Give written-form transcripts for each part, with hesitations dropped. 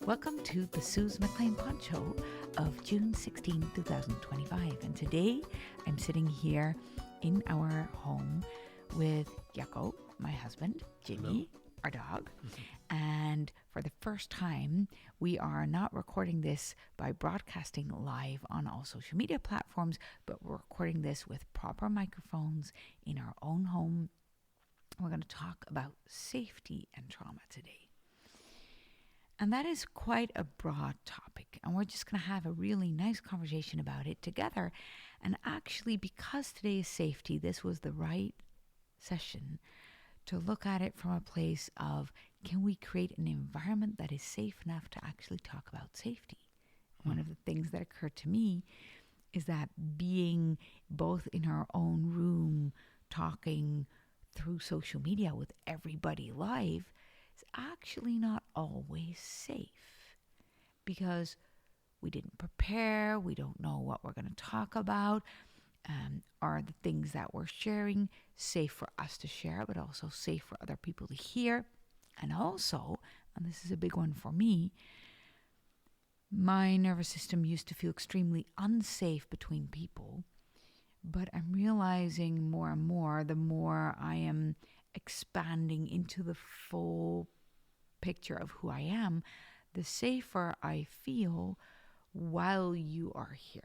Welcome to the Suze McLean Poncho of June 16, 2025. And today I'm sitting here in our home with Jakko, my husband, Jimmy, our dog. And for the first time, we are not recording this by broadcasting live on all social media platforms, but we're recording this with proper microphones in our own home. We're going to talk about safety and trauma today. And that is quite a broad topic. And we're just going to have a really nice conversation about it together. And actually, because today is safety, this was the right session to look at it from a place of, can we create an environment that is safe enough to actually talk about safety? One of the things that occurred to me is that being both in our own room, talking through social media with everybody live, is actually not always safe, because we didn't prepare, we don't know what we're going to talk about. Are the things that we're sharing safe for us to share, but also safe for other people to hear? And also, and this is a big one for me, my nervous system used to feel extremely unsafe between people, but I'm realizing more and more, the more I am expanding into the full picture of who I am, the safer I feel while you are here.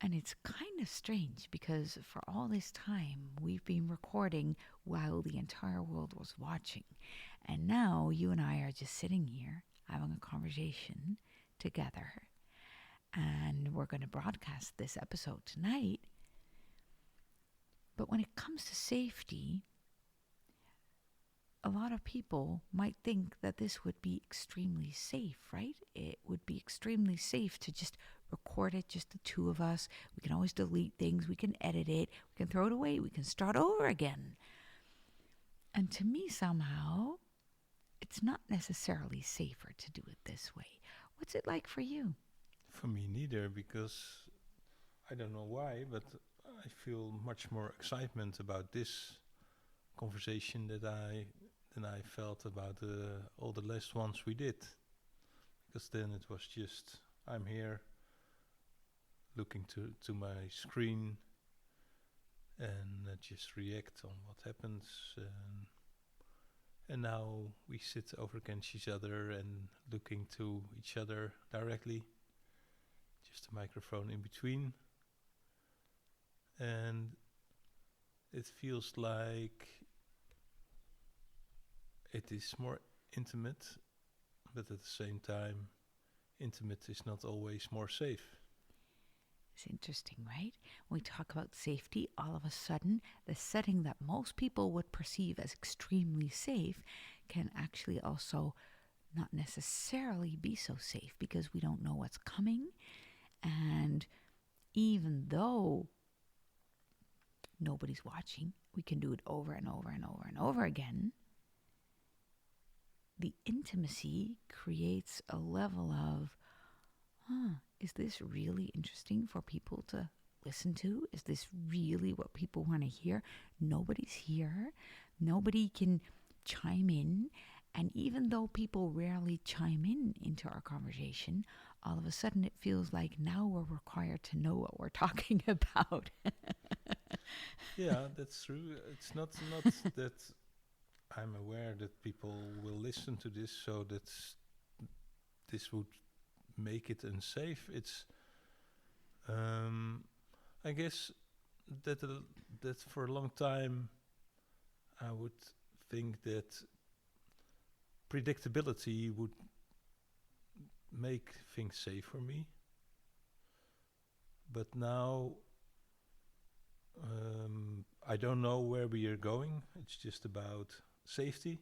And it's kind of strange, because for all this time we've been recording while the entire world was watching. And now you and I are just sitting here having a conversation together. And we're going to broadcast this episode tonight. But when it comes to safety, a lot of people might think that this would be extremely safe, right? It would be extremely safe to just record it, just the two of us. We can always delete things. We can edit it. We can throw it away. We can start over again. And to me, somehow, it's not necessarily safer to do it this way. What's it like for you? For me neither, because I don't know why, but I feel much more excitement about this conversation than I felt about all the last ones we did. Because then it was just, I'm here looking to my screen and just react on what happens. And now we sit over against each other and looking to each other directly. Just a microphone in between. And it feels like it is more intimate, but at the same time, intimate is not always more safe. It's interesting, right? When we talk about safety, all of a sudden, the setting that most people would perceive as extremely safe can actually also not necessarily be so safe, because we don't know what's coming. And even though nobody's watching, we can do it over and over and over and over again. The intimacy creates a level of, is this really interesting for people to listen to? Is this really what people want to hear? Nobody's here. Nobody can chime in. And even though people rarely chime in into our conversation, all of a sudden it feels like now we're required to know what we're talking about. Yeah, that's true. It's not that I'm aware that people will listen to this, so that this would make it unsafe. It's, I guess that for a long time I would think that predictability would make things safe for me. But now I don't know where we are going. It's just about safety.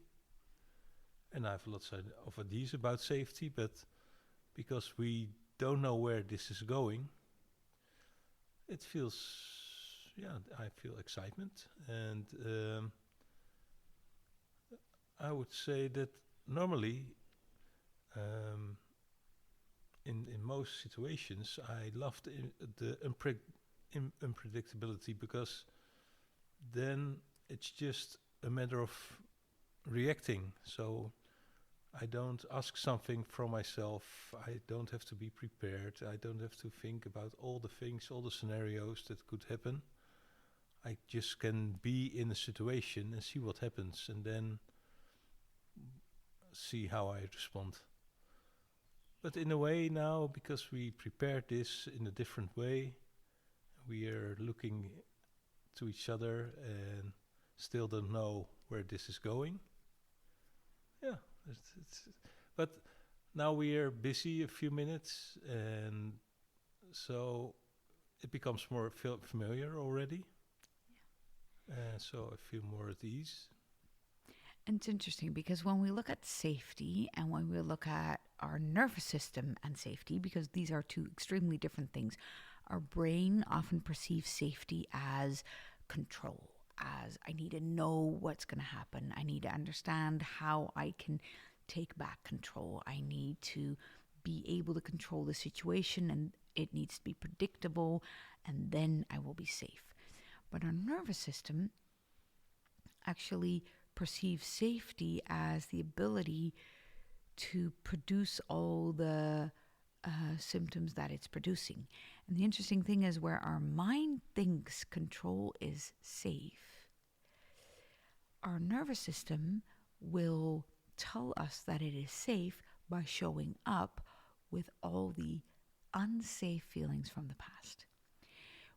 And I have lots of ideas about safety, but because we don't know where this is going, it feels, I feel excitement. And I would say that normally, in most situations, I love the unpredictability, because then it's just a matter of reacting. So I don't ask something from myself. I don't have to be prepared. I don't have to think about all the things, all the scenarios that could happen. I just can be in a situation and see what happens, and then see how I respond. But in a way now, because we prepared this in a different way, we are looking to each other and still don't know where this is going. Yeah, it's but now we are busy a few minutes, and so it becomes more familiar already. So I feel more at ease. And it's interesting because when we look at safety and when we look at our nervous system and safety, because these are two extremely different things, our brain often perceives safety as control, as I need to know what's going to happen. I need to understand how I can take back control. I need to be able to control the situation, and it needs to be predictable, and then I will be safe. But our nervous system actually perceives safety as the ability to produce all the symptoms that it's producing. And the interesting thing is, where our mind thinks control is safe, our nervous system will tell us that it is safe by showing up with all the unsafe feelings from the past.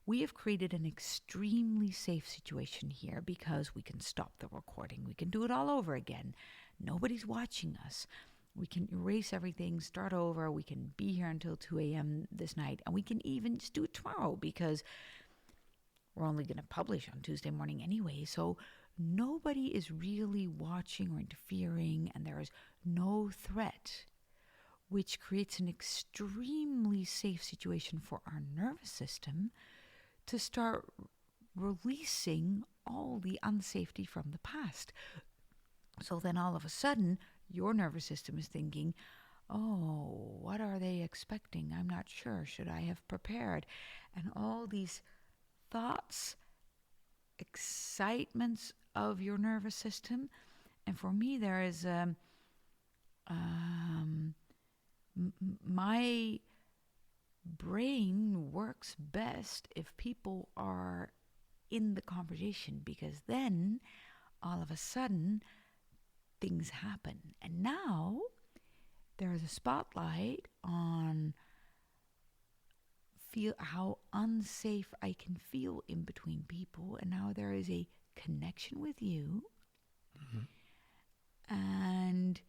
We have created an extremely safe situation here because we can stop the recording. We can do it all over again. Nobody's watching us. We can erase everything, start over. We can be here until 2 a.m. this night. And we can even just do it tomorrow because we're only going to publish on Tuesday morning anyway. So nobody is really watching or interfering, and there is no threat, which creates an extremely safe situation for our nervous system to start releasing all the unsafety from the past. So then all of a sudden, your nervous system is thinking, oh, what are they expecting? I'm not sure. Should I have prepared? And all these thoughts, excitements of your nervous system. And for me, there is my brain works best if people are in the conversation, because then all of a sudden things happen. And now there is a spotlight on feel how unsafe I can feel in between people, and now there is a connection with you. Mm-hmm. And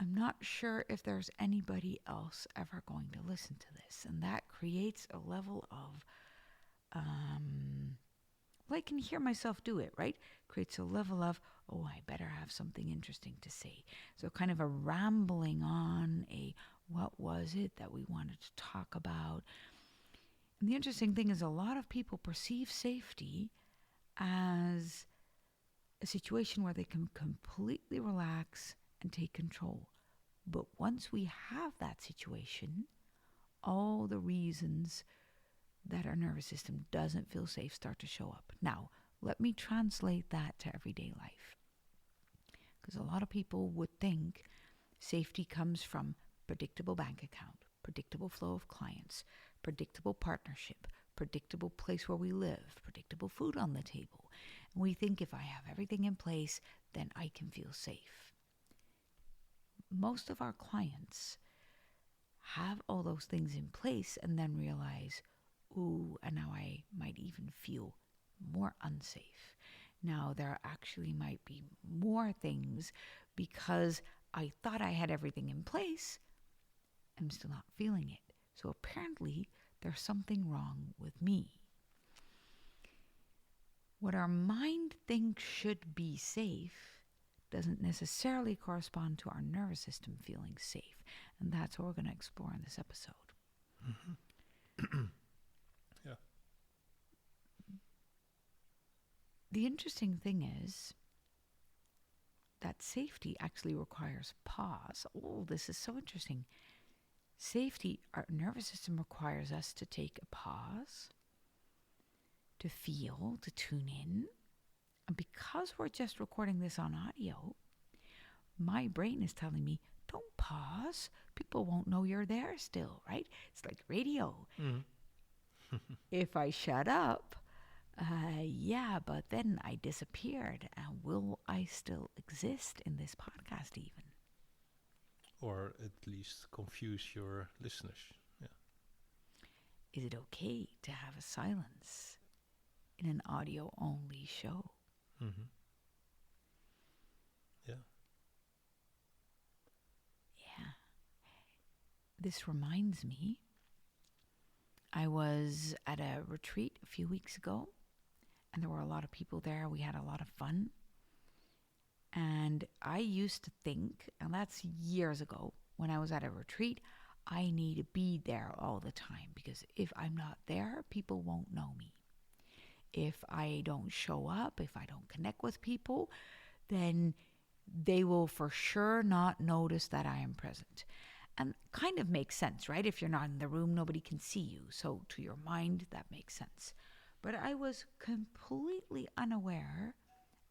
I'm not sure if there's anybody else ever going to listen to this. And that creates a level of, I can hear myself do it, right? Creates a level of, oh, I better have something interesting to say. So kind of a rambling on, what was it that we wanted to talk about? And the interesting thing is, a lot of people perceive safety as a situation where they can completely relax and take control. But once we have that situation, all the reasons that our nervous system doesn't feel safe start to show up. Now, let me translate that to everyday life. Because a lot of people would think safety comes from predictable bank account, predictable flow of clients, predictable partnership, predictable place where we live, predictable food on the table. And we think if I have everything in place, then I can feel safe. Most of our clients have all those things in place and then realize, ooh, and now I might even feel more unsafe. Now there actually might be more things because I thought I had everything in place. I'm still not feeling it. So apparently there's something wrong with me. What our mind thinks should be safe doesn't necessarily correspond to our nervous system feeling safe. And that's what we're going to explore in this episode. Mm-hmm. Yeah. The interesting thing is that safety actually requires pause. Oh, this is so interesting. Safety, our nervous system requires us to take a pause, to feel, to tune in. And because we're just recording this on audio, my brain is telling me, don't pause. People won't know you're there still, right? It's like radio. Mm. If I shut up, yeah, but then I disappeared. And will I still exist in this podcast even? Or at least confuse your listeners. Yeah. Is it okay to have a silence in an audio only show? Mm-hmm. Yeah. Yeah. This reminds me, I was at a retreat a few weeks ago, and there were a lot of people there. We had a lot of fun. And I used to think, and that's years ago, when I was at a retreat, I need to be there all the time, because if I'm not there, people won't know me. If I don't show up, if I don't connect with people, then they will for sure not notice that I am present. And kind of makes sense, right? If you're not in the room, nobody can see you. So to your mind, that makes sense. But I was completely unaware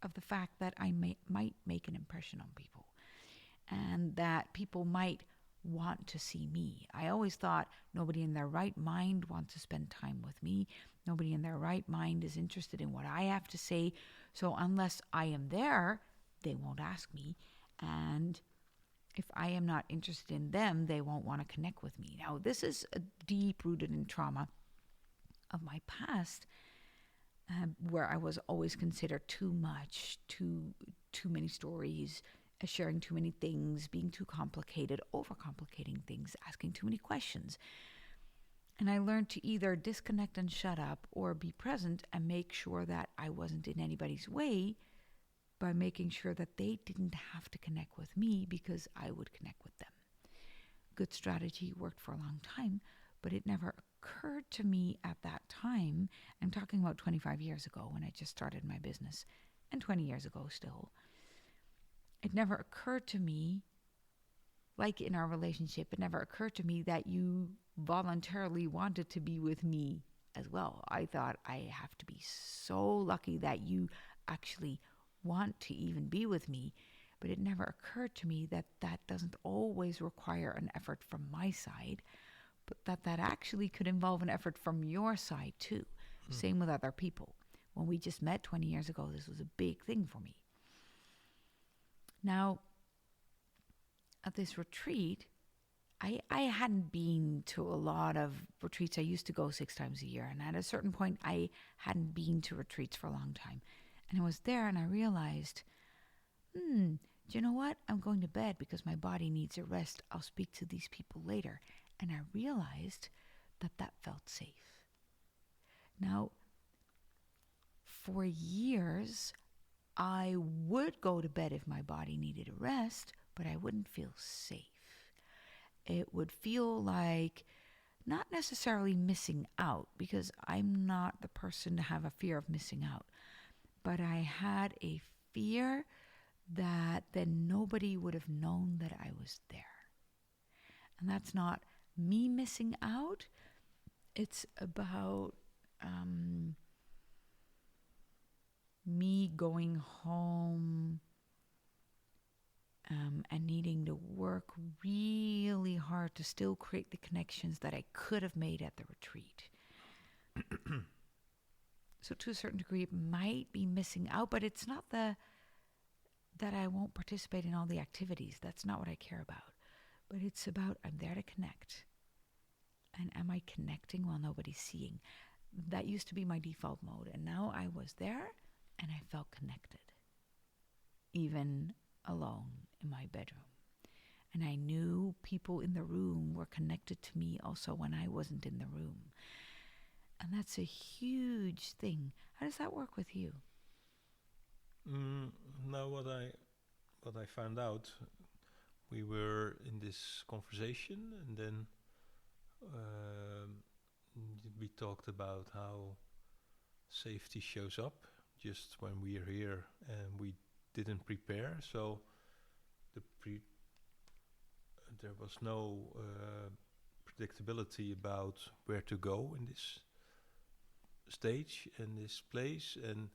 of the fact that I might make an impression on people, and that people might want to see me. I always thought nobody in their right mind wants to spend time with me. Nobody in their right mind is interested in what I have to say. So unless I am there, they won't ask me. And if I am not interested in them, they won't want to connect with me. Now, this is deep rooted in trauma of my past, where I was always considered too much, too many stories, sharing too many things, being too complicated, overcomplicating things, asking too many questions. And I learned to either disconnect and shut up, or be present and make sure that I wasn't in anybody's way, by making sure that they didn't have to connect with me because I would connect with them. Good strategy, worked for a long time, but it never occurred to me at that time. I'm talking about 25 years ago when I just started my business, and 20 years ago still. It never occurred to me, like in our relationship, it never occurred to me that you voluntarily wanted to be with me as well. I thought, I have to be so lucky that you actually want to even be with me. But it never occurred to me that that doesn't always require an effort from my side, but that actually could involve an effort from your side too. Same with other people. When we just met 20 years ago, this was a big thing for me. Now, at this retreat, I hadn't been to a lot of retreats. I used to go 6 times a year, and at a certain point, I hadn't been to retreats for a long time. And I was there, and I realized, do you know what? I'm going to bed because my body needs a rest. I'll speak to these people later. And I realized that felt safe. Now, for years, I would go to bed if my body needed a rest, but I wouldn't feel safe. It would feel like not necessarily missing out, because I'm not the person to have a fear of missing out, but I had a fear that then nobody would have known that I was there. And that's not me missing out. It's about me going home and needing to work really hard to still create the connections that I could have made at the retreat. So to a certain degree, it might be missing out, but it's not that I won't participate in all the activities. That's not what I care about. But it's about, I'm there to connect. And am I connecting while nobody's seeing? That used to be my default mode. And now I was there and I felt connected, even alone in my bedroom. And I knew people in the room were connected to me also when I wasn't in the room. And that's a huge thing. How does that work with you? Now what I found out, we were in this conversation, and then we talked about how safety shows up just when we are here and we didn't prepare. So there was no predictability about where to go in this stage and this place, and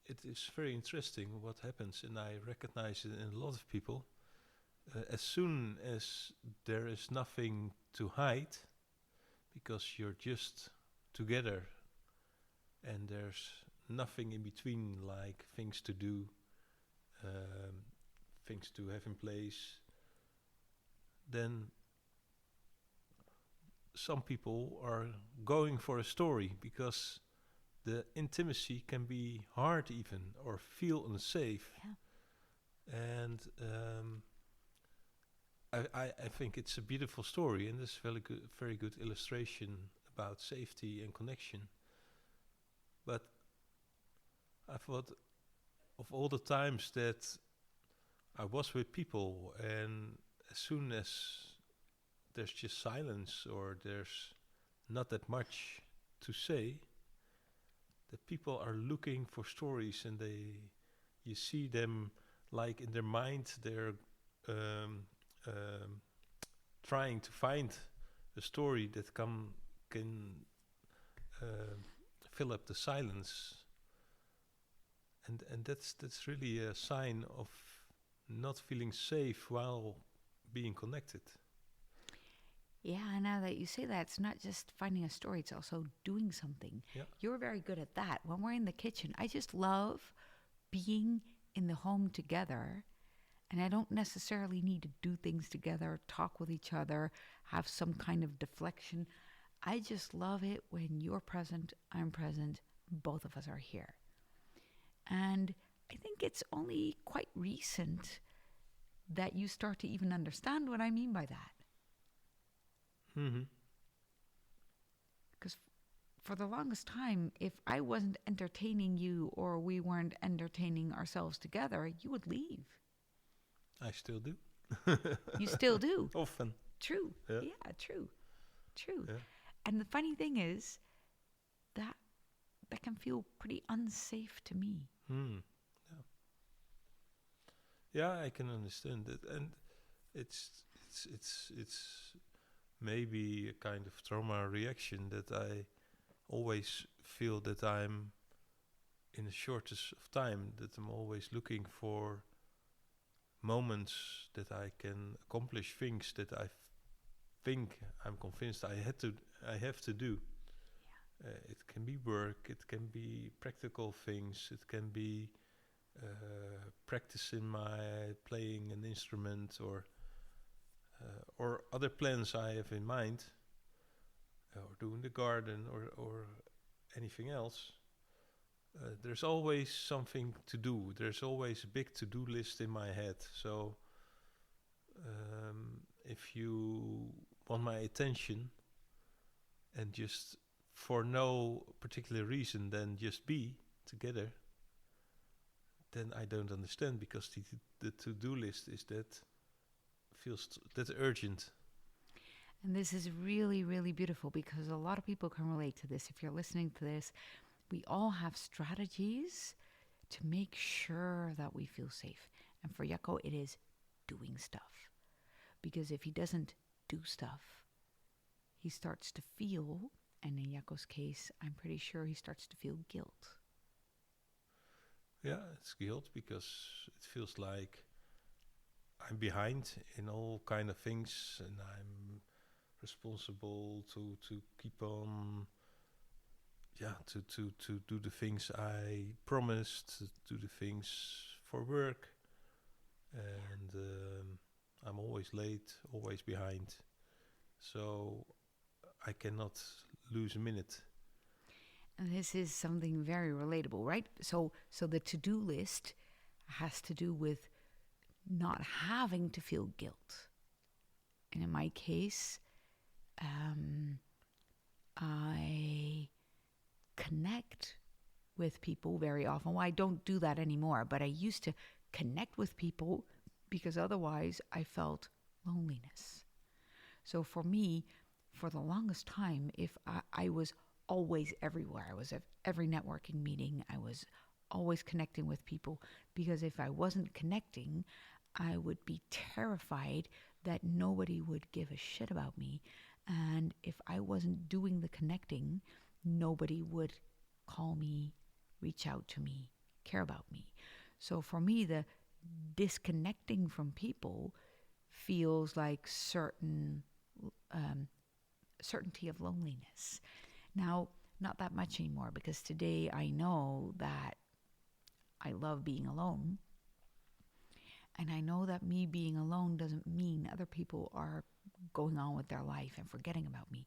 it is very interesting what happens, and I recognize it in a lot of people. As soon as there is nothing to hide, because you're just together, and there's nothing in between, like things to do, um, things to have in place, then some people are going for a story because the intimacy can be hard even or feel unsafe. Yeah. And I think it's a beautiful story, and it's very good illustration about safety and connection. But I thought of all the times that I was with people, and as soon as there's just silence or there's not that much to say, that people are looking for stories, and you see them like in their mind, they're um, um, trying to find a story that can uh, fill up the silence, and that's really a sign of not feeling safe while being connected. Yeah, now that you say that, it's not just finding a story, it's also doing something. Yeah. You're very good at that. When we're in the kitchen, I just love being in the home together, and I don't necessarily need to do things together, talk with each other, have some kind of deflection. I just love it when you're present, I'm present, both of us are here. And I think it's only quite recent that you start to even understand what I mean by that. Mm-hmm. Because for the longest time, if I wasn't entertaining you or we weren't entertaining ourselves together, you would leave. I still do. You still do. Often. True. Yeah. Yeah, true. True. Yeah. And the funny thing is that that can feel pretty unsafe to me. Hmm. Yeah. Yeah, I can understand it, and it's maybe a kind of trauma reaction that I always feel that I'm in the shortest of time, that I'm always looking for moments that I can accomplish things that think I'm convinced I have to do. It can be work, it can be practical things, it can be practicing my playing an instrument, or other plans I have in mind, or doing the garden, or anything else. There's always something to do. There's always a big to-do list in my head. So if you want my attention, and just for no particular reason, then just be together, then I don't understand, because the to-do list is that urgent. And this is really, really beautiful because a lot of people can relate to this. If you're listening to this, we all have strategies to make sure that we feel safe. And for Jakko, it is doing stuff. Because if he doesn't do stuff, he starts to feel, and in Jakko's case, I'm pretty sure he starts to feel guilt. Yeah, it's guilt, because it feels like I'm behind in all kind of things, and I'm responsible to keep on, to do the things I promised, to do the things for work, and I'm always late, always behind, so I cannot lose a minute. And this is something very relatable, right? So the to-do list has to do with not having to feel guilt. And in my case, I connect with people very often. Well, I don't do that anymore, but I used to connect with people because otherwise I felt loneliness. So for me, for the longest time, if I was always everywhere, I was at every networking meeting, I was always connecting with people, because if I wasn't connecting, I would be terrified that nobody would give a shit about me. And if I wasn't doing the connecting, nobody would call me, reach out to me, care about me. So for me, the disconnecting from people feels like certainty of loneliness. Now, not that much anymore, because today I know that I love being alone. And I know that me being alone doesn't mean other people are going on with their life and forgetting about me.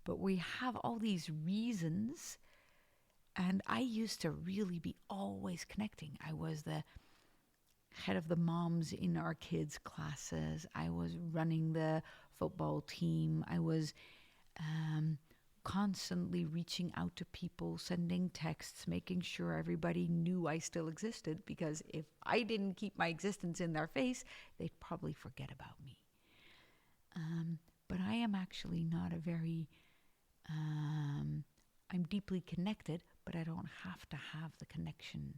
But we have all these reasons. And I used to really be always connecting. I was the head of the moms in our kids' classes. I was running the football team. I was constantly reaching out to people, sending texts, making sure everybody knew I still existed, because if I didn't keep my existence in their face, they'd probably forget about me. But I am actually not a very, I'm deeply connected, but I don't have to have the connection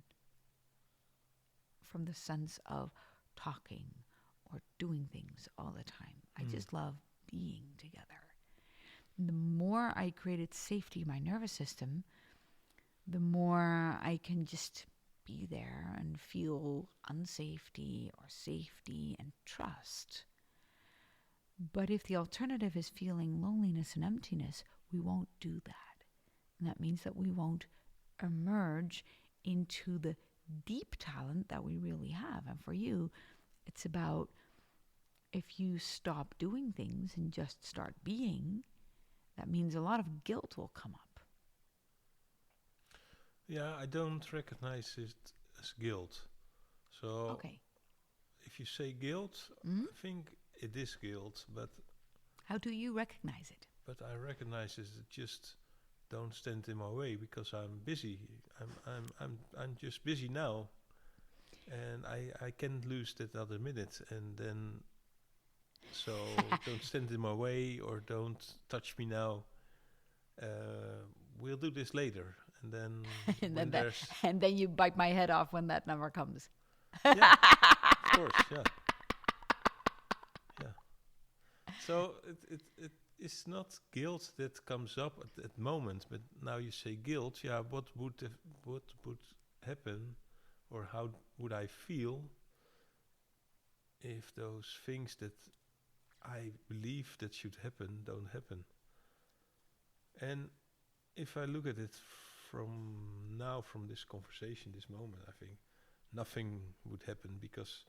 from the sense of talking or doing things all the time. I just love being together. The more I created safety in my nervous system, the more I can just be there and feel unsafety or safety and trust. But if the alternative is feeling loneliness and emptiness, we won't do that. And that means that we won't emerge into the deep talent that we really have. And for you, it's about, if you stop doing things and just start being, that means a lot of guilt will come up. Yeah, I don't recognize it as guilt. So Okay. if you say guilt, I think it is guilt, but How do you recognize it? but I recognize it. Just don't stand in my way because I'm busy. I'm just busy now, and I can't lose that other minute. And then, so don't stand in my way or don't touch me now. We'll do this later, and then when there's And then you bite my head off when that number comes. yeah, of course, yeah. So it is not guilt that comes up at that moment, but now you say guilt. Yeah, what would happen, or how would I feel if those things that I believe that should happen don't happen? And if I look at it from this conversation, this moment, I think nothing would happen, because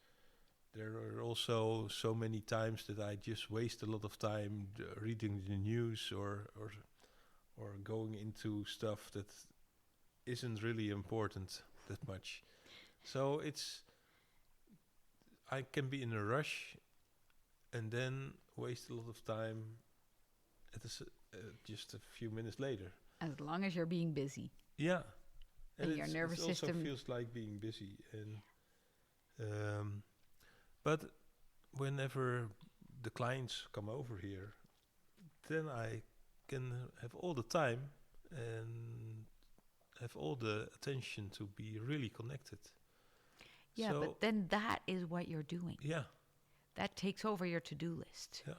there are also so many times that I just waste a lot of time reading the news or going into stuff that isn't really important that much. So I can be in a rush and then waste a lot of time at just a few minutes later. As long as you're being busy. Yeah. And your nervous it also system feels like being busy. And but whenever the clients come over here, then I can have all the time and have all the attention to be really connected. Yeah, So but then that is what you're doing. yeah, That takes over your to-do list. yeah,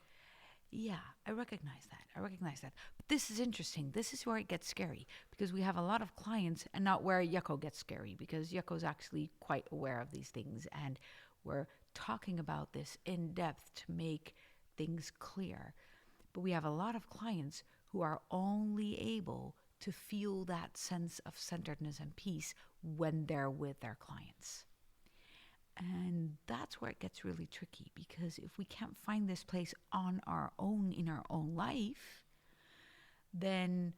Yeah, I recognize that. But this is interesting. This is where it gets scary, because we have a lot of clients, and not where Jakko gets scary, because Jakko's actually quite aware of these things, and we're talking about this in depth to make things clear. But we have a lot of clients who are only able to feel that sense of centeredness and peace when they're with their clients. And that's where it gets really tricky, because if we can't find this place on our own, in our own life, then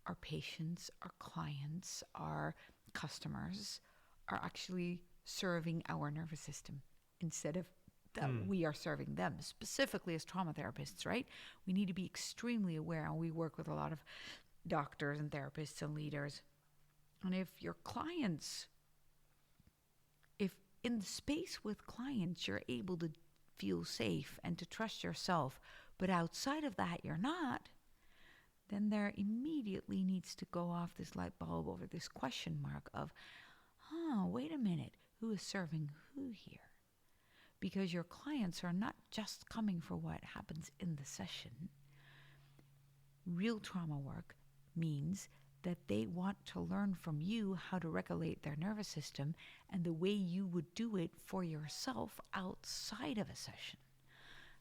our patients, our clients, our customers are actually serving our nervous system instead of that we are serving them. Specifically as trauma therapists, right? We need to be extremely aware, and we work with a lot of doctors and therapists and leaders. And if your clients, if in the space with clients you're able to feel safe and to trust yourself, but outside of that you're not, then there immediately needs to go off this light bulb over this question mark of, wait a minute, who is serving who here? Because your clients are not just coming for what happens in the session. Real trauma work means that they want to learn from you how to regulate their nervous system and the way you would do it for yourself outside of a session.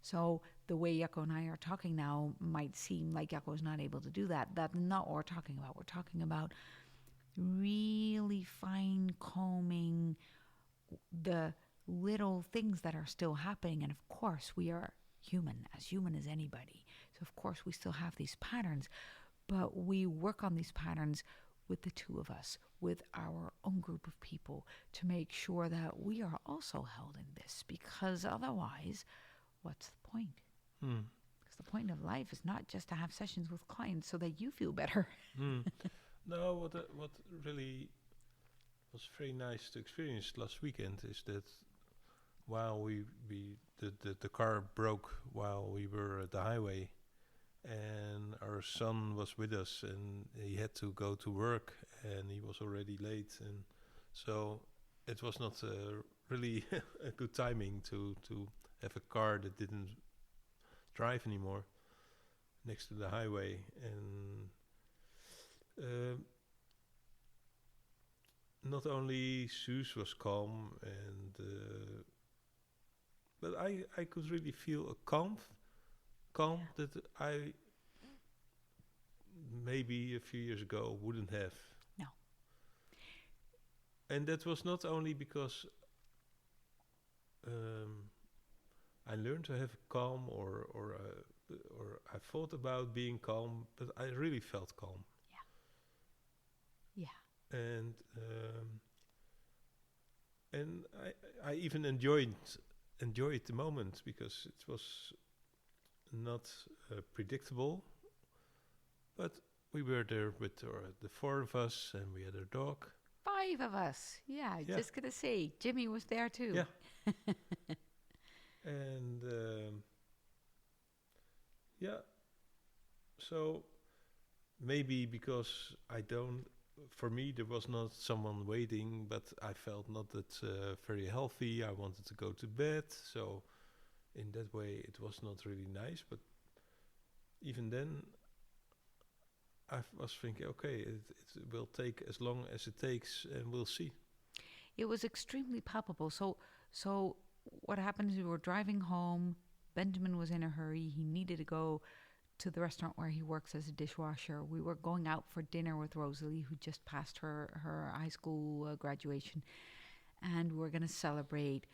So the way Jakko and I are talking now might seem like Jakko is not able to do that. That's not what we're talking about. We're talking about really fine combing the little things that are still happening. And of course, we are human as anybody. So of course, we still have these patterns, but we work on these patterns with the two of us, with our own group of people, to make sure that we are also held in this, because otherwise, what's the point? Because the point of life is not just to have sessions with clients so that you feel better. No, what really was very nice to experience last weekend is that while the car broke while we were at the highway, and our son was with us, and he had to go to work, and he was already late, and so it was not really a good timing to have a car that didn't drive anymore next to the highway. And not only Suze was calm, and but I could really feel a calm that I maybe a few years ago wouldn't have. No. And that was not only because I learned to have calm, or I thought about being calm, but I really felt calm. Yeah. And I even enjoyed the moment, because it was not predictable, but we were there with the four of us, and we had our dog. 5 of us. Yeah. Just gonna say, Jimmy was there too. Yeah. And so maybe because for me there was not someone waiting, but I felt not that very healthy. I wanted to go to bed, so in that way it was not really nice. But even then I was thinking, okay, it will take as long as it takes, and we'll see. It was extremely palpable. So what happened is we were driving home. Benjamin was in a hurry. He needed to go to the restaurant where he works as a dishwasher. We were going out for dinner with Rosalie, who just passed her high school graduation, and we were going to celebrate.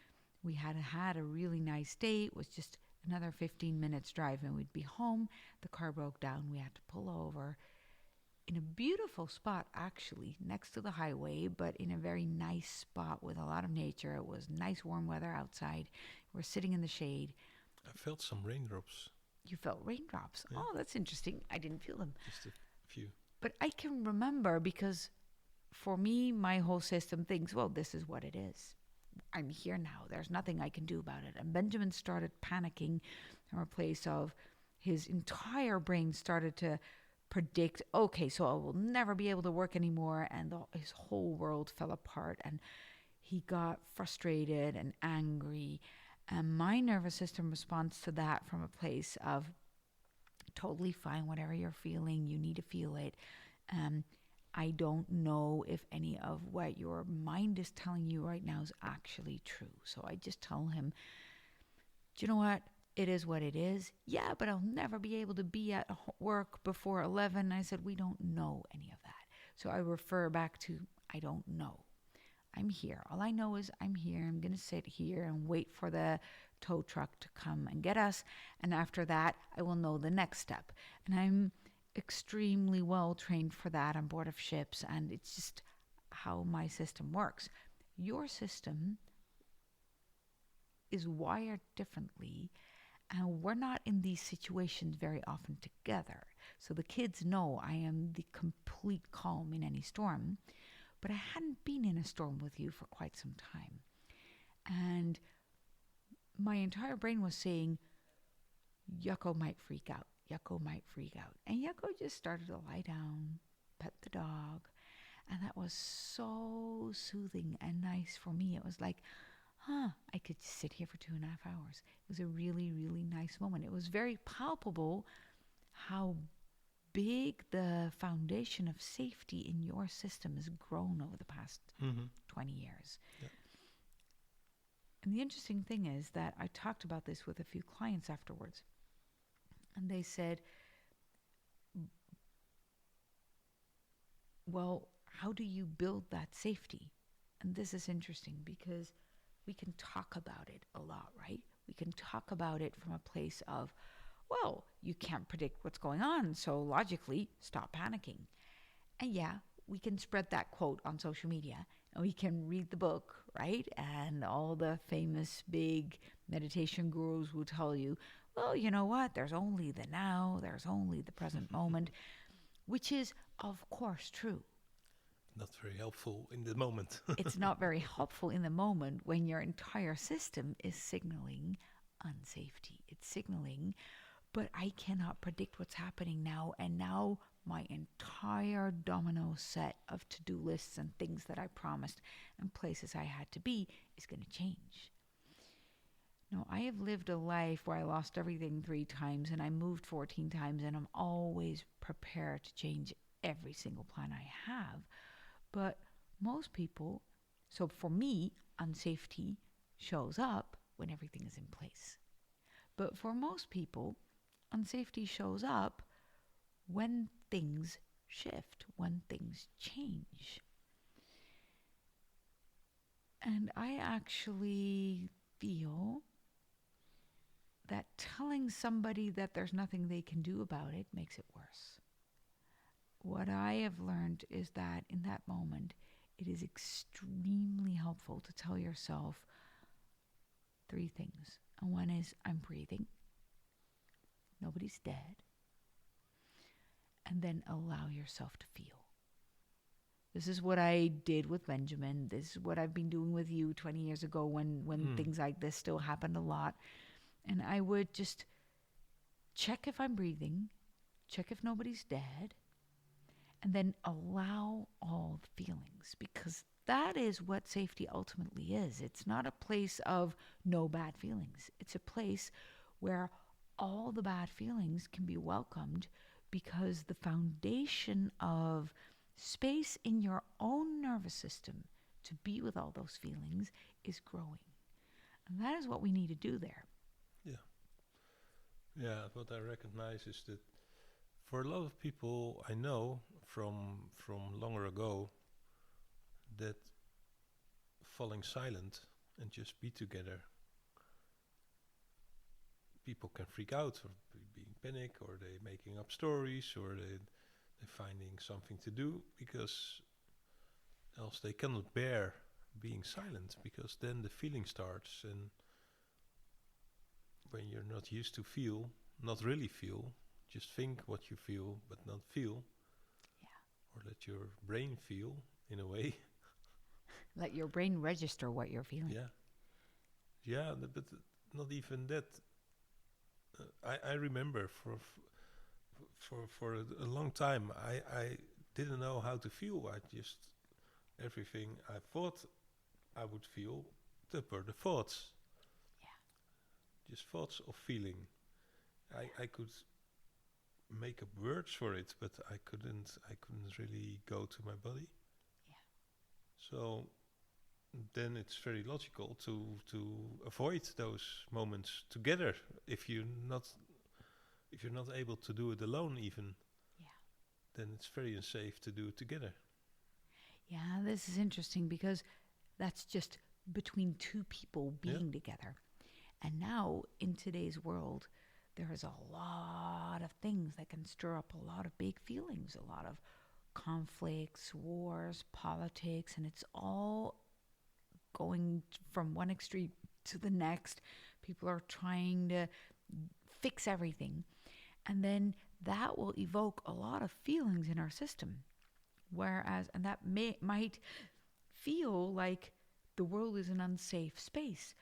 We had a really nice day. It was just another 15 minutes drive and we'd be home. The car broke down. We had to pull over in a beautiful spot, actually, next to the highway, but in a very nice spot with a lot of nature. It was nice warm weather outside. We're sitting in the shade. I felt some raindrops. You felt raindrops? Yeah. Oh, that's interesting. I didn't feel them. Just a few. But I can remember, because for me, my whole system thinks, well, this is what it is. I'm here now. There's nothing I can do about it. And Benjamin started panicking from a place of his entire brain started to predict, okay, so I will never be able to work anymore. And his whole world fell apart. And he got frustrated and angry. And my nervous system responds to that from a place of totally fine, whatever you're feeling, you need to feel it. I don't know if any of what your mind is telling you right now is actually true. So I just tell him, do you know what? It is what it is. Yeah, but I'll never be able to be at work before 11. I said, we don't know any of that. So I refer back to, I don't know. I'm here. All I know is I'm here. I'm going to sit here and wait for the tow truck to come and get us. And after that, I will know the next step. And I'm extremely well trained for that on board of ships. And it's just how my system works. Your system is wired differently. And we're not in these situations very often together. So the kids know I am the complete calm in any storm. But I hadn't been in a storm with you for quite some time. And my entire brain was saying, Jakko might freak out. Jakko might freak out. And Jakko just started to lie down, pet the dog. And that was so soothing and nice for me. It was like, I could just sit here for 2.5 hours. It was a really, really nice moment. It was very palpable how big the foundation of safety in your system has grown over the past 20 years. Yeah. And the interesting thing is that I talked about this with a few clients afterwards. And they said, well, how do you build that safety? And this is interesting because we can talk about it a lot, right? We can talk about it from a place of, well, you can't predict what's going on, so logically, stop panicking. And yeah, we can spread that quote on social media, and we can read the book, right? And all the famous big meditation gurus will tell you, well, you know what? There's only the now, there's only the present moment, which is, of course, true. Not very helpful in the moment. It's not very helpful in the moment when your entire system is signaling unsafety. It's signaling, but I cannot predict what's happening now, and now my entire domino set of to-do lists and things that I promised and places I had to be is going to change. No, I have lived a life where I lost everything 3 times and I moved 14 times, and I'm always prepared to change every single plan I have. But most people, so for me, unsafety shows up when everything is in place. But for most people, unsafety shows up when things shift, when things change. And I actually feel that telling somebody that there's nothing they can do about it makes it worse. What I have learned is that in that moment, it is extremely helpful to tell yourself 3 things. And one is, I'm breathing. Nobody's dead. And then allow yourself to feel. This is what I did with Benjamin. This is what I've been doing with you 20 years ago when things like this still happened a lot. And I would just check if I'm breathing, check if nobody's dead, and then allow all the feelings, because that is what safety ultimately is. It's not a place of no bad feelings. It's a place where all the bad feelings can be welcomed, because the foundation of space in your own nervous system to be with all those feelings is growing. And that is what we need to do there. Yeah, what I recognize is that for a lot of people I know from longer ago, that falling silent and just be together, people can freak out or be in panic, or they making up stories, or they're finding something to do, because else they cannot bear being silent, because then the feeling starts. And when you're not used to feel, not really feel, just think what you feel but not feel, or let your brain feel in a way. Let your brain register what you're feeling. But not even that. I remember for a long time I didn't know how to feel. I just, everything I thought I would feel, that were the thoughts. Just thoughts of feeling. I could make up words for it, but I couldn't really go to my body. So then it's very logical to avoid those moments together. If you're not able to do it alone, even, then it's very unsafe to do it together. Yeah, this is interesting, because that's just between 2 people being together. And now, in today's world, there is a lot of things that can stir up a lot of big feelings, a lot of conflicts, wars, politics, and it's all going from one extreme to the next. People are trying to fix everything. And then that will evoke a lot of feelings in our system. And that might feel like the world is an unsafe space.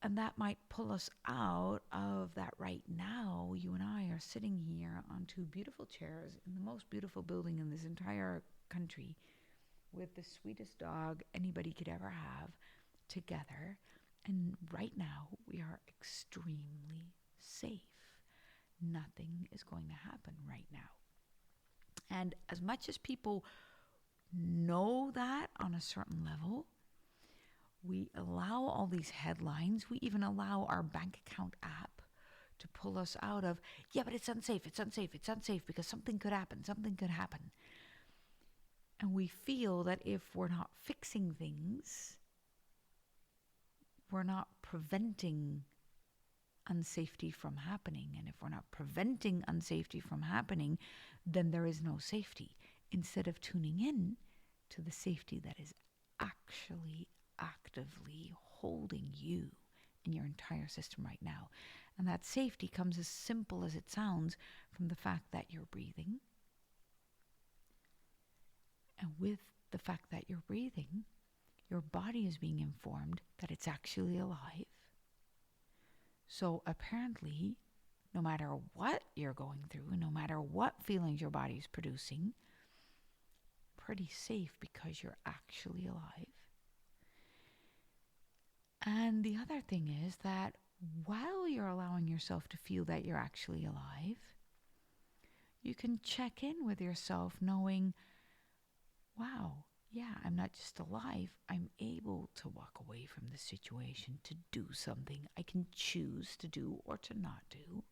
And that might pull us out of that right now. You and I are sitting here on 2 beautiful chairs in the most beautiful building in this entire country, with the sweetest dog anybody could ever have, together. And right now, we are extremely safe. Nothing is going to happen right now. And as much as people know that on a certain level, we allow all these headlines. We even allow our bank account app to pull us out of, yeah, but it's unsafe, it's unsafe, it's unsafe because something could happen, something could happen. And we feel that if we're not fixing things, we're not preventing unsafety from happening. And if we're not preventing unsafety from happening, then there is no safety. Instead of tuning in to the safety that is actually actively holding you and your entire system right now. And that safety comes as simple as it sounds from the fact that you're breathing. And with the fact that you're breathing, your body is being informed that it's actually alive. So apparently, no matter what you're going through, no matter what feelings your body is producing, pretty safe because you're actually alive. And the other thing is that while you're allowing yourself to feel that you're actually alive, you can check in with yourself knowing, wow, yeah, I'm not just alive, I'm able to walk away from the situation, to do something I can choose to do or to not do.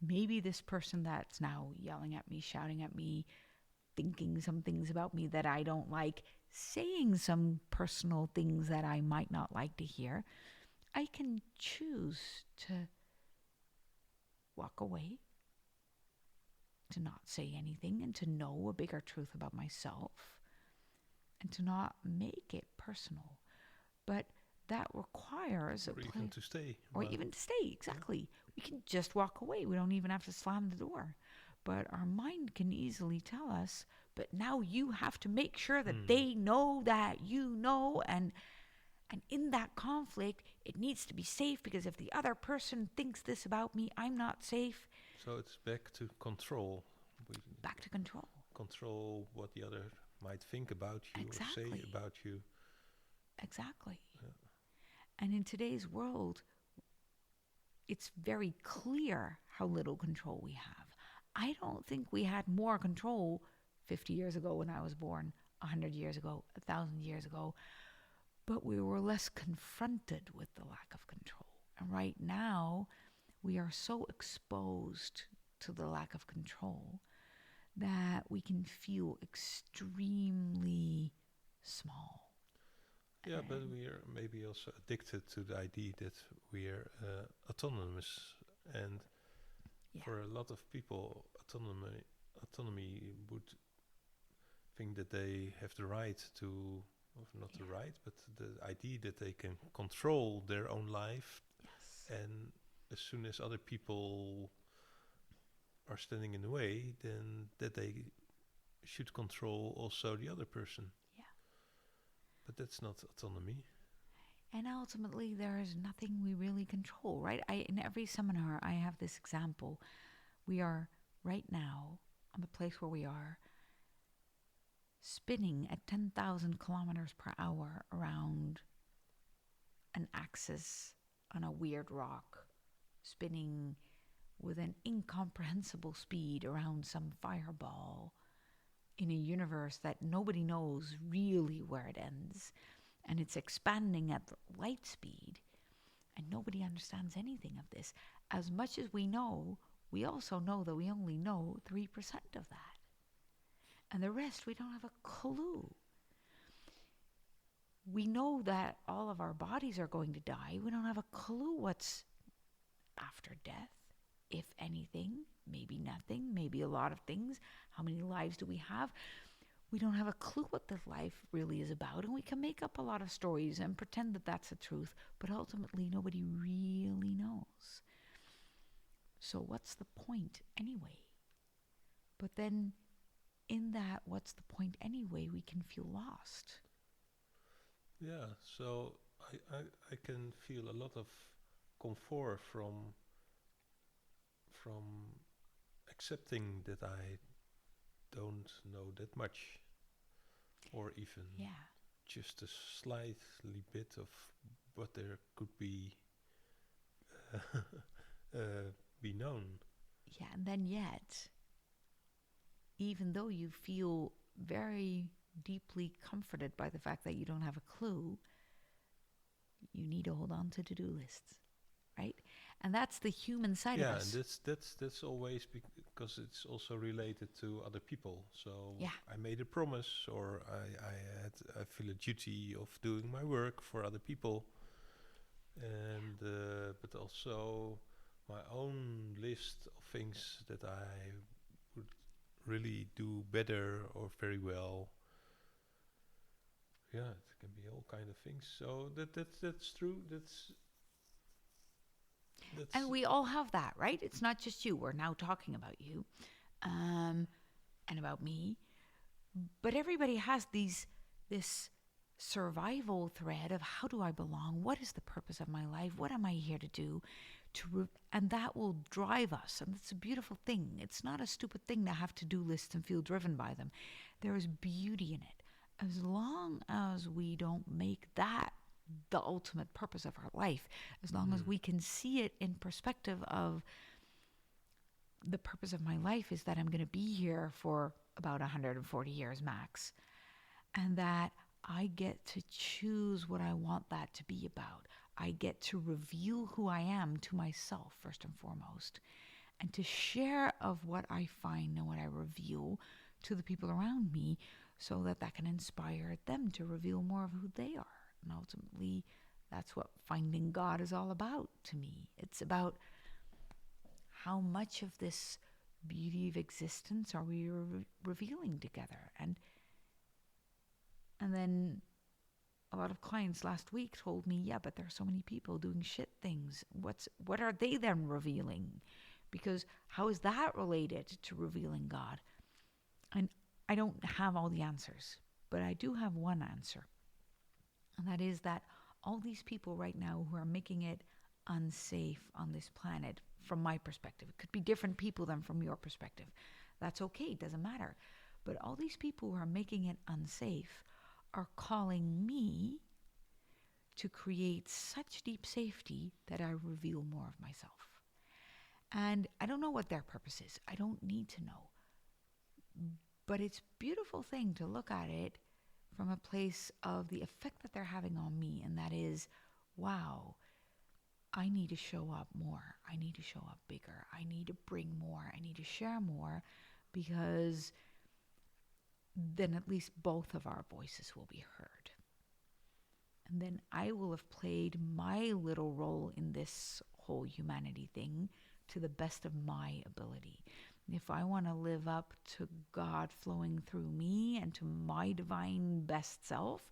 Maybe this person that's now yelling at me, shouting at me, thinking some things about me that I don't like, saying some personal things that I might not like to hear, I can choose to walk away, to not say anything, and to know a bigger truth about myself, and to not make it personal. But that requires or even to stay. Or even to stay, exactly. Yeah. We can just walk away. We don't even have to slam the door. But our mind can easily tell us, but now you have to make sure that they know that you know, and in that conflict, it needs to be safe, because if the other person thinks this about me, I'm not safe. So it's back to control. Back to control. Control what the other might think about you, exactly. Or say about you. Exactly. Yeah. And in today's world, it's very clear how little control we have. I don't think we had more control 50 years ago when I was born, 100 years ago, 1,000 years ago, but we were less confronted with the lack of control. And right now, we are so exposed to the lack of control that we can feel extremely small. Yeah, but we are maybe also addicted to the idea that we are autonomous, and for a lot of people, autonomy would think that they have the right to, or not the right, but the idea that they can control their own life. Yes. And as soon as other people are standing in the way, then that they should control also the other person. Yeah. But that's not autonomy. And ultimately, there is nothing we really control, right? In every seminar, I have this example. We are right now on the place where we are, spinning at 10,000 kilometers per hour around an axis on a weird rock, spinning with an incomprehensible speed around some fireball in a universe that nobody knows really where it ends. And it's expanding at light speed, and nobody understands anything of this. As much as we know, we also know that we only know 3% of that. And the rest, we don't have a clue. We know that all of our bodies are going to die. We don't have a clue what's after death, if anything. Maybe nothing, maybe a lot of things. How many lives do we have? We don't have a clue what this life really is about, and we can make up a lot of stories and pretend that that's the truth, but ultimately nobody really knows. So what's the point anyway? But then in that what's the point anyway, we can feel lost. Yeah, so I can feel a lot of comfort from accepting that I don't know that much, or even just a slightly bit of what there could be be known. Yeah, and then yet even though you feel very deeply comforted by the fact that you don't have a clue, you need to hold on to to-do lists, right? And that's the human side of Yeah, and us. that's always because it's also related to other people. So Yeah. I made a promise, or I feel a duty of doing my work for other people, and but also my own list of things that I would really do better or very well. Yeah, it can be all kind of things. So that's true. And That's we all have that, right? It's not just you. We're now talking about you, um, and about me. But everybody has this survival thread of how do I belong? What is the purpose of my life? What am I here to do? And that will drive us. And it's a beautiful thing. It's not a stupid thing to have to-do lists and feel driven by them. There is beauty in it. As long as we don't make that the ultimate purpose of our life, as long as we can see it in perspective of the purpose of my life is that I'm going to be here for about 140 years max, and that I get to choose what I want that to be about. I get to reveal who I am to myself, first and foremost, and to share of what I find and what I reveal to the people around me so that that can inspire them to reveal more of who they are. And ultimately, that's what finding God is all about to me. It's about how much of this beauty of existence are we revealing together. And then a lot of clients last week told me, yeah, but there are so many people doing shit things. What are they then revealing? Because how is that related to revealing God? And I don't have all the answers, but I do have one answer. And that is that all these people right now who are making it unsafe on this planet, from my perspective, it could be different people than from your perspective. That's okay, it doesn't matter. But all these people who are making it unsafe are calling me to create such deep safety that I reveal more of myself. And I don't know what their purpose is. I don't need to know. But it's a beautiful thing to look at it from a place of the effect that they're having on me. And that is, wow, I need to show up more. I need to show up bigger. I need to bring more. I need to share more, because then at least both of our voices will be heard. And then I will have played my little role in this whole humanity thing to the best of my ability. If I want to live up to God flowing through me and to my divine best self,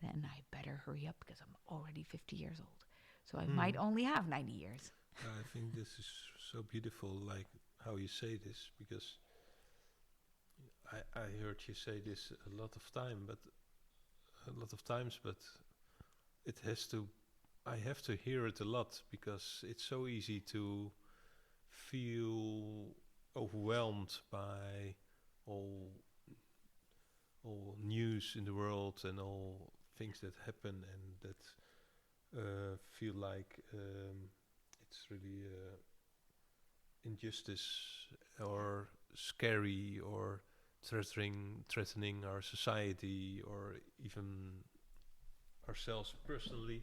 then I better hurry up, because I'm already 50 years old. So I might only have 90 years. I think this is so beautiful, like how you say this, because I heard you say this a lot of times, but it has to. I have to hear it a lot, because it's so easy to feel overwhelmed by all news in the world and all things that happen, and that feel like it's really injustice or scary or threatening our society or even ourselves personally.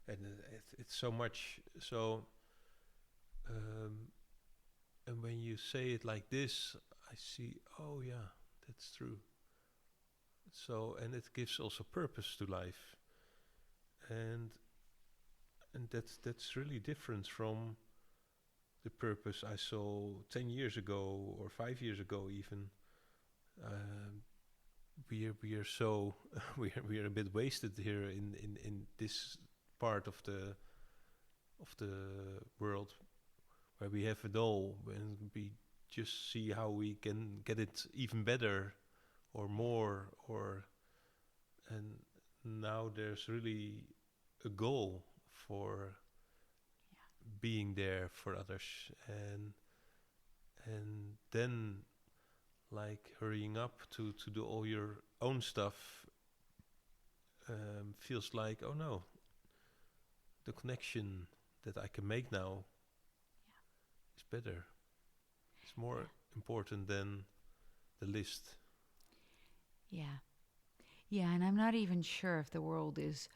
And it's so much. So and when you say it like this, I see, oh yeah, that's true. So, and it gives also purpose to life, and that's really different from the purpose I saw 10 years ago or 5 years ago even. We are so we are a bit wasted here in this part of the world, where we have it all, and we just see how we can get it even better or more, or and now there's really a goal for being there for others, and then like hurrying up to do all your own stuff feels like, oh no, the connection that I can make now is better. It's more. important than the list. Yeah. Yeah, and I'm not even sure if the world is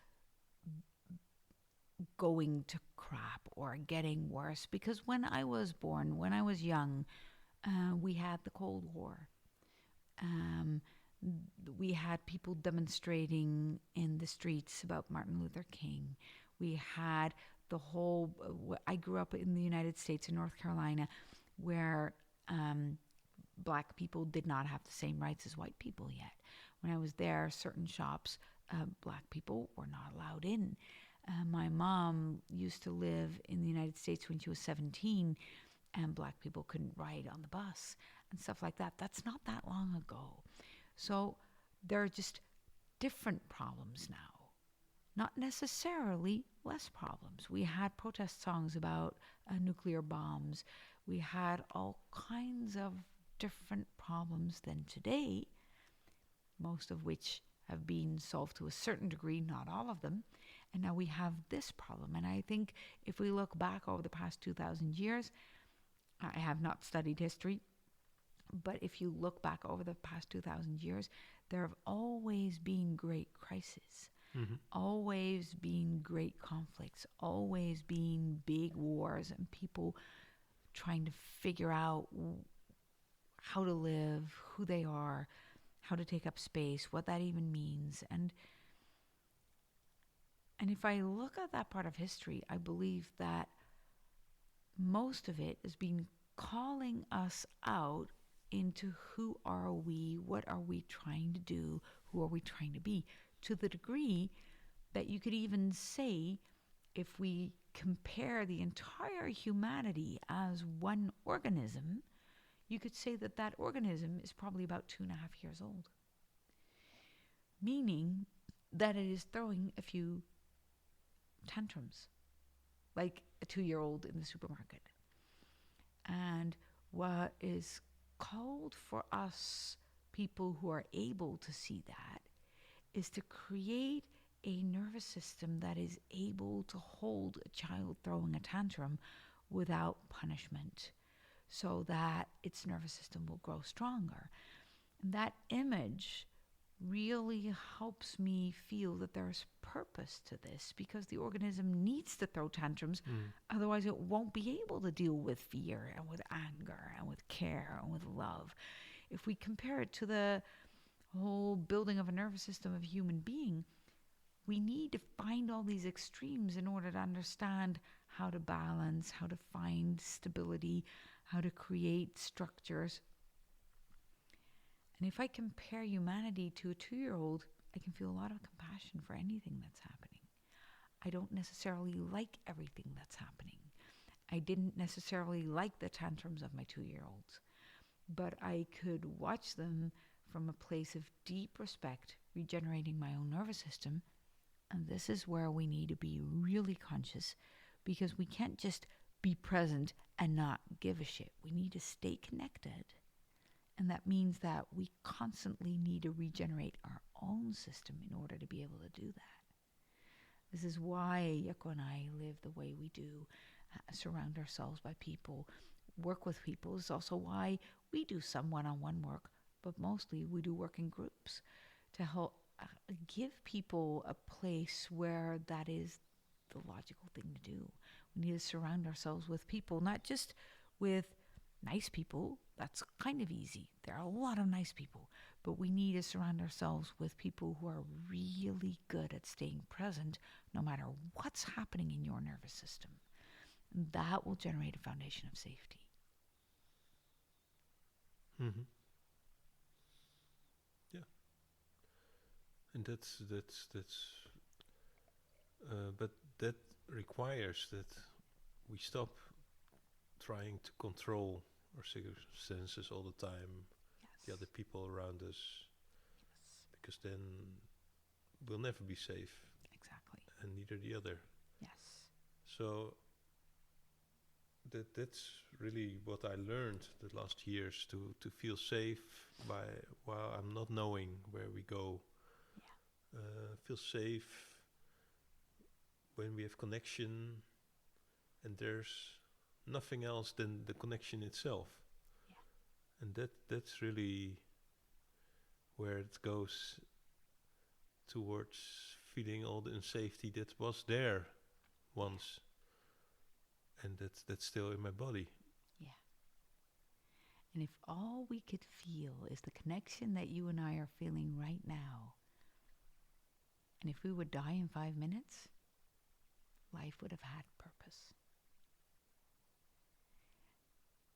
going to crap or getting worse, because when I was born, when I was young, we had the Cold War. Um, we had people demonstrating in the streets about Martin Luther King. We had the whole. I grew up in the United States, in North Carolina, where black people did not have the same rights as white people yet. When I was there, certain shops, black people were not allowed in. My mom used to live in the United States when she was 17, and black people couldn't ride on the bus and stuff like that. That's not that long ago. So there are just different problems now, not necessarily less problems. We had protest songs about nuclear bombs. We had all kinds of different problems than today, most of which have been solved to a certain degree, not all of them. And now we have this problem. And I think if we look back over the past 2,000 years, I have not studied history, but if you look back over the past 2,000 years, there have always been great crises, always been great conflicts, always been big wars, and people trying to figure out how to live, who they are, how to take up space, what that even means. And if I look at that part of history, I believe that most of it has been calling us out into who are we, what are we trying to do, who are we trying to be, to the degree that you could even say, if we compare the entire humanity as one organism, you could say that that organism is probably about 2.5 years old. Meaning that it is throwing a few tantrums, like a 2-year-old in the supermarket. And what is called for us, people who are able to see that, is to create a nervous system that is able to hold a child throwing a tantrum without punishment, so that its nervous system will grow stronger. And that image really helps me feel that there's purpose to this, because the organism needs to throw tantrums, otherwise it won't be able to deal with fear and with anger and with care and with love. If we compare it to the whole building of a nervous system of a human being, we need to find all these extremes in order to understand how to balance, how to find stability, how to create structures. And if I compare humanity to a 2-year-old, I can feel a lot of compassion for anything that's happening. I don't necessarily like everything that's happening. I didn't necessarily like the tantrums of my 2-year-olds, but I could watch them from a place of deep respect, regenerating my own nervous system. And this is where we need to be really conscious, because we can't just be present and not give a shit. We need to stay connected. And that means that we constantly need to regenerate our own system in order to be able to do that. This is why Jakko and I live the way we do, surround ourselves by people, work with people. It's also why we do some one-on-one work, but mostly we do work in groups to help give people a place where that is the logical thing to do. We need to surround ourselves with people, not just with nice people. That's kind of easy. There are a lot of nice people, but we need to surround ourselves with people who are really good at staying present no matter what's happening in your nervous system. And that will generate a foundation of safety. Mm-hmm. Yeah. And but that requires that we stop trying to control our circumstances all the time, the other people around us, because then we'll never be safe. Exactly. And neither the other. Yes. So that's really what I learned the last years, to feel safe while I'm not knowing where we go. Yeah. Feel safe when we have connection, and there's nothing else than the connection itself. Yeah. And that's really where it goes towards feeling all the unsafety that was there once, and that's still in my body. Yeah. And if all we could feel is the connection that you and I are feeling right now, and if we would die in 5 minutes, life would have had purpose.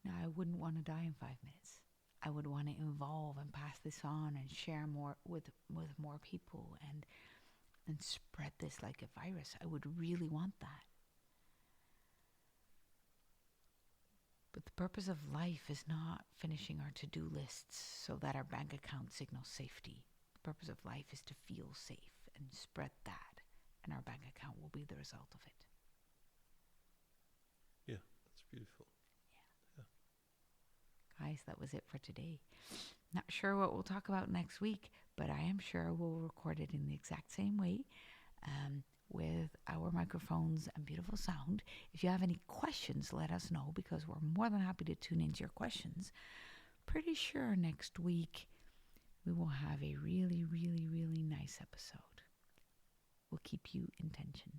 Now, I wouldn't want to die in 5 minutes. I would want to evolve and pass this on and share more with more people and spread this like a virus. I would really want that. But the purpose of life is not finishing our to-do lists so that our bank account signals safety. The purpose of life is to feel safe and spread that, and our bank account will be the result of it. Yeah, that's beautiful. Guys, that was it for today. Not sure what we'll talk about next week, but I am sure we'll record it in the exact same way, with our microphones and beautiful sound. If you have any questions, let us know, because we're more than happy to tune into your questions. Pretty sure next week we will have a really, really, really nice episode. We'll keep you in tension.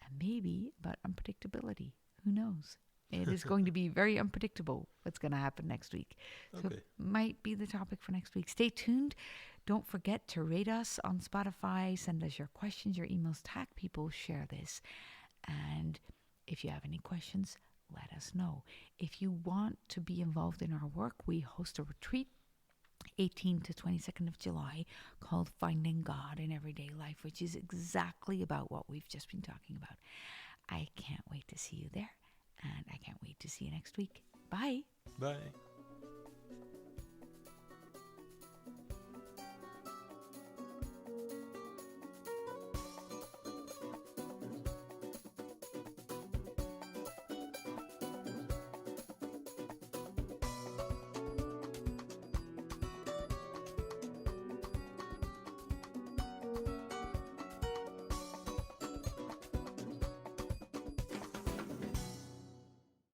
And maybe about unpredictability. Who knows? It is going to be very unpredictable what's going to happen next week. So it might be the topic for next week. Stay tuned. Don't forget to rate us on Spotify. Send us your questions, your emails, tag people, share this. And if you have any questions, let us know. If you want to be involved in our work, we host a retreat 18th to 22nd of July called Finding God in Everyday Life, which is exactly about what we've just been talking about. I can't wait to see you there. And I can't wait to see you next week. Bye. Bye.